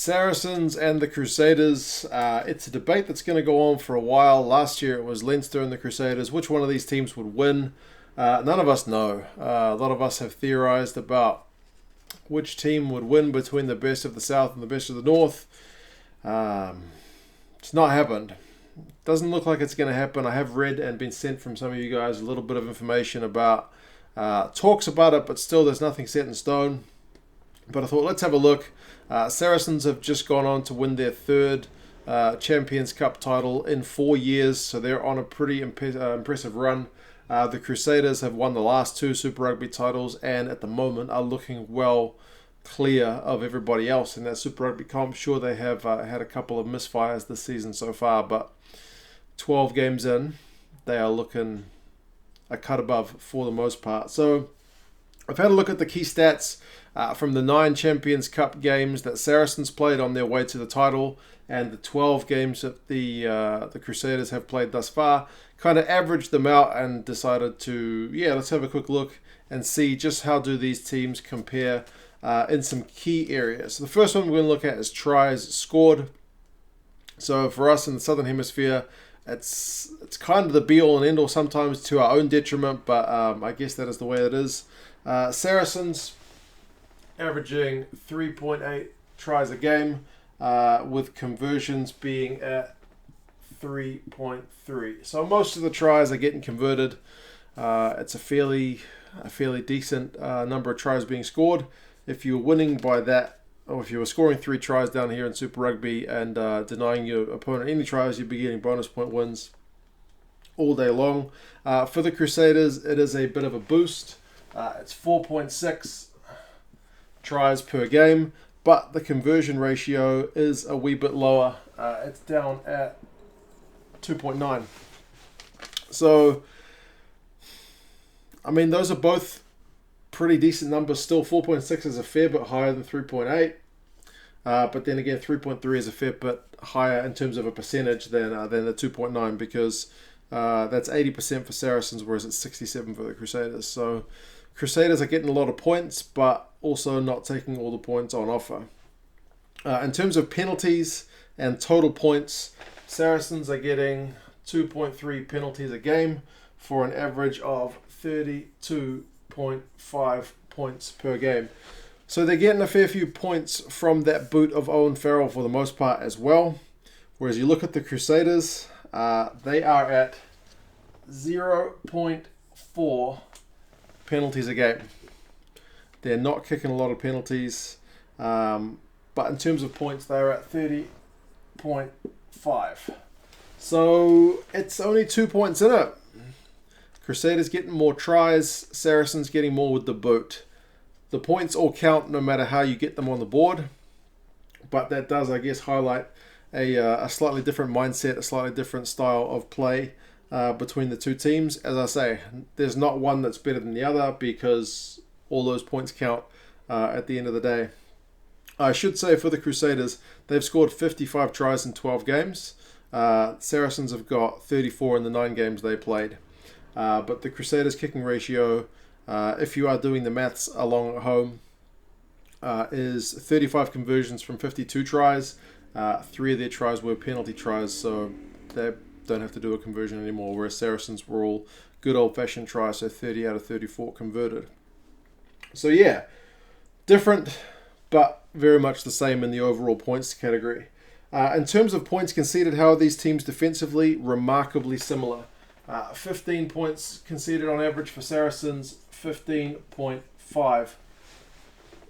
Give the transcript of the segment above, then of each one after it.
Saracens and the Crusaders. It's a debate that's going to go on for a while. Last year it was Leinster and the Crusaders. Which one of these teams would win? None of us know. A lot of us have theorised about which team would win between the best of the South and the best of the North. It's not happened. Doesn't look like it's going to happen. I have read and been sent from some of you guys a little bit of information about talks about it, but still there's nothing set in stone. But I thought, let's have a look. Saracens have just gone on to win their third Champions Cup title in 4 years, so they're on a pretty impressive run. The Crusaders have won the last two Super Rugby titles and at the moment are looking well clear of everybody else in that Super Rugby comp. Sure, they have had a couple of misfires this season so far, but 12 games in, they are looking a cut above for the most part. So I've had a look at the key stats from the 9 Champions Cup games that Saracens played on their way to the title and the 12 games that the Crusaders have played thus far. Kind of averaged them out and decided to, let's have a quick look and see just how do these teams compare in some key areas. So the first one we're going to look at is tries scored. So for us in the Southern Hemisphere, it's kind of the be-all and end-all sometimes to our own detriment, but I guess that is the way it is. Saracens averaging 3.8 tries a game, with conversions being at 3.3. So most of the tries are getting converted. It's a fairly decent number of tries being scored. If you're winning by that, or if you were scoring 3 tries down here in Super Rugby and denying your opponent any tries, you'd be getting bonus point wins all day long. For the Crusaders, it is a bit of a boost. It's 4.6 tries per game, but the conversion ratio is a wee bit lower. It's down at 2.9. So, I mean, those are both pretty decent numbers still. 4.6 is a fair bit higher than 3.8. But then again, 3.3 is a fair bit higher in terms of a percentage than the 2.9 because that's 80% for Saracens, whereas it's 67% for the Crusaders. So Crusaders are getting a lot of points, but also not taking all the points on offer. In terms of penalties and total points, Saracens are getting 2.3 penalties a game for an average of 32.5 points per game. So they're getting a fair few points from that boot of Owen Farrell for the most part as well. Whereas you look at the Crusaders, they are at 0.4 penalties a game. They're not kicking a lot of penalties, but in terms of points, they're at 30.5. So it's only 2 points in it. Crusaders getting more tries, Saracens getting more with the boot. The points all count no matter how you get them on the board, but that does, I guess, highlight a slightly different mindset, a slightly different style of play between the two teams. As I say, there's not one that's better than the other because all those points count at the end of the day. I should say for the Crusaders, they've scored 55 tries in 12 games. Saracens have got 34 in the 9 games they played. But the Crusaders' kicking ratio, if you are doing the maths along at home, is 35 conversions from 52 tries. 3 of their tries were penalty tries, so they don't have to do a conversion anymore, whereas Saracens were all good old-fashioned tries, so 30 out of 34 converted. So yeah, different, but very much the same in the overall points category. In terms of points conceded, how are these teams defensively? Remarkably similar. 15 points conceded on average for Saracens, 15.5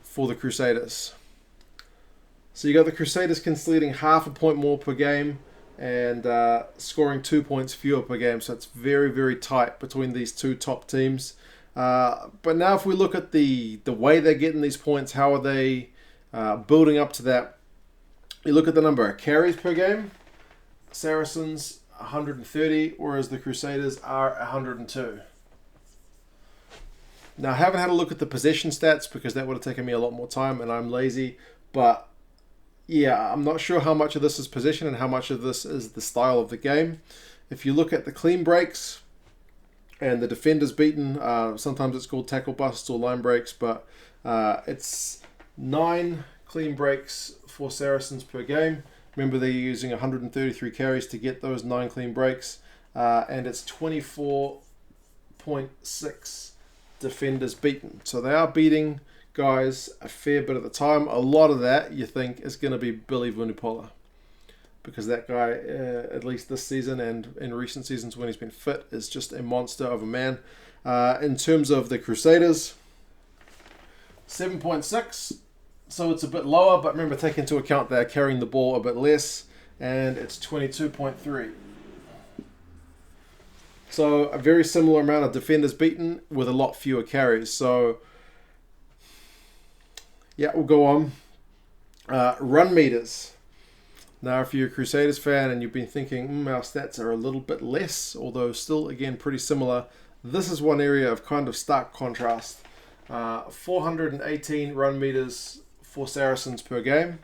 for the Crusaders. So you got the Crusaders conceding half a point more per game and scoring 2 points fewer per game. So it's very, very tight between these two top teams. But now if we look at the way they're getting these points, how are they building up to that? You look at the number of carries per game. Saracens 130, whereas the Crusaders are 102. Now, I haven't had a look at the possession stats because that would have taken me a lot more time and I'm lazy. But yeah, I'm not sure how much of this is possession and how much of this is the style of the game. If you look at the clean breaks and the defenders beaten, sometimes it's called tackle busts or line breaks, but it's 9 clean breaks for Saracens per game. Remember, they're using 133 carries to get those 9 clean breaks. And it's 24.6 defenders beaten. So they are beating guys a fair bit at the time. A lot of that, you think, is going to be Billy Vunipola. Because that guy, at least this season and in recent seasons when he's been fit, is just a monster of a man. In terms of the Crusaders, 7.6. So it's a bit lower, but remember, take into account they're carrying the ball a bit less. And it's 22.3. So a very similar amount of defenders beaten with a lot fewer carries. So, yeah, we'll go on. Run meters. Now, if you're a Crusaders fan and you've been thinking, our stats are a little bit less, although still, again, pretty similar, this is one area of kind of stark contrast. 418 run meters for Saracens per game.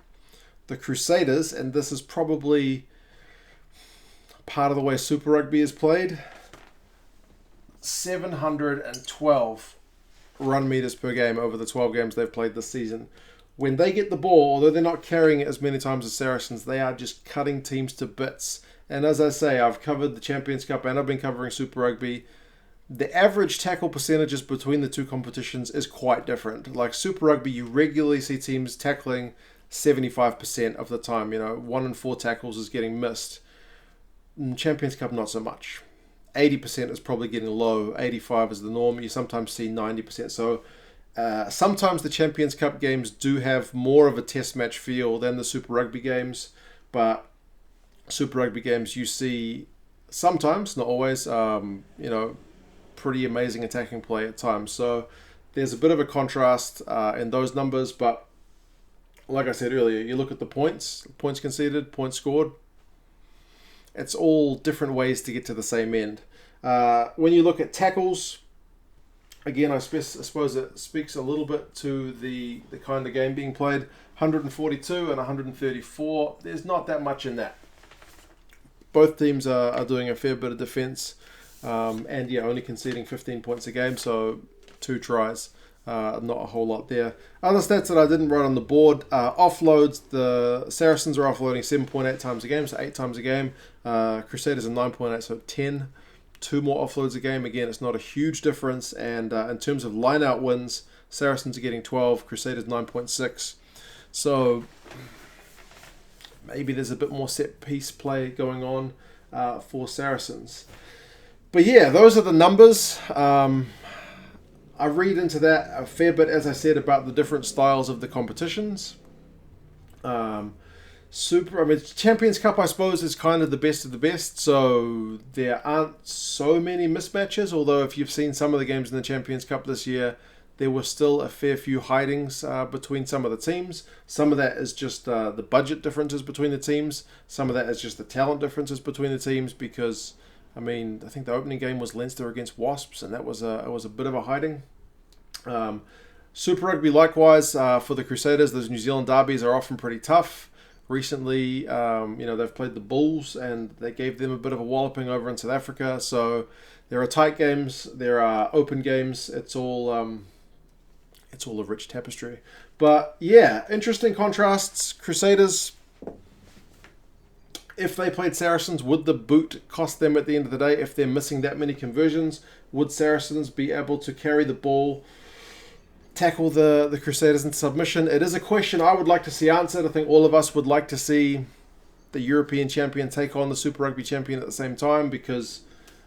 The Crusaders, and this is probably part of the way Super Rugby is played, 712 run meters per game over the 12 games they've played this season. When they get the ball, although they're not carrying it as many times as Saracens, they are just cutting teams to bits. And as I say, I've covered the Champions Cup and I've been covering Super Rugby. The average tackle percentages between the two competitions is quite different. Like Super Rugby, you regularly see teams tackling 75% of the time. 1 in 4 tackles is getting missed. In Champions Cup, not so much. 80% is probably getting low. 85% is the norm. You sometimes see 90%. So sometimes the Champions Cup games do have more of a test match feel than the Super Rugby games. But Super Rugby games, you see sometimes, not always, pretty amazing attacking play at times. So there's a bit of a contrast in those numbers. But like I said earlier, you look at the points conceded, points scored. It's all different ways to get to the same end. When you look at tackles, again, I suppose it speaks a little bit to the kind of game being played. 142 and 134. There's not that much in that. Both teams are doing a fair bit of defense. Only conceding 15 points a game, so 2 tries. Not a whole lot there. Other stats that I didn't write on the board. Offloads, the Saracens are offloading 7.8 times a game, so 8 times a game. Crusaders are 9.8, so 10. 2 more offloads a game. Again, it's not a huge difference. And in terms of line-out wins, Saracens are getting 12, Crusaders 9.6. So maybe there's a bit more set-piece play going on for Saracens. But yeah, those are the numbers. I read into that a fair bit, as I said, about the different styles of the competitions. Champions Cup, I suppose, is kind of the best of the best, so there aren't so many mismatches, although if you've seen some of the games in the Champions Cup this year, there were still a fair few hidings between some of the teams. Some of that is just the budget differences between the teams. Some of that is just the talent differences between the teams, because I think the opening game was Leinster against Wasps, and it was a bit of a hiding. Super Rugby, likewise, for the Crusaders, those New Zealand derbies are often pretty tough. Recently, they've played the Bulls, and they gave them a bit of a walloping over in South Africa. So there are tight games, there are open games. It's all a rich tapestry. But yeah, interesting contrasts. Crusaders, if they played Saracens, would the boot cost them at the end of the day? If they're missing that many conversions, would Saracens be able to carry the ball, tackle the Crusaders into submission? It is a question I would like to see answered. I think all of us would like to see the European champion take on the Super Rugby champion at the same time, because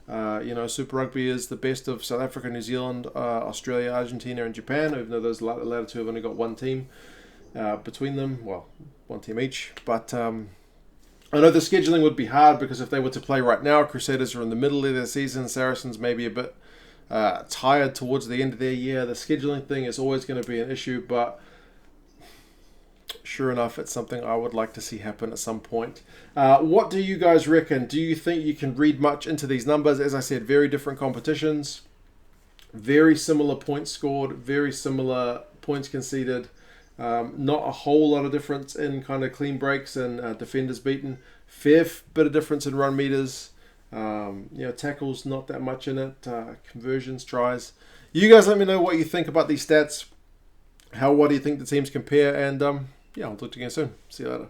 Super Rugby is the best of South Africa, New Zealand, Australia, Argentina, and Japan, even though those latter two have only got one team between them. Well, one team each. But I know the scheduling would be hard, because if they were to play right now, Crusaders are in the middle of their season, Saracens maybe a bit tired towards the end of their year. The scheduling thing is always going to be an issue, but sure enough, it's something I would like to see happen at some point. What do you guys reckon? Do you think you can read much into these numbers? As I said, very different competitions, very similar points scored, very similar points conceded. Not a whole lot of difference in kind of clean breaks and defenders beaten. Fair bit of difference in run meters. Tackles, not that much in it. Conversions, tries. You guys let me know what you think about these stats. What do you think the teams compare? And yeah, I'll talk to you again soon. See you later.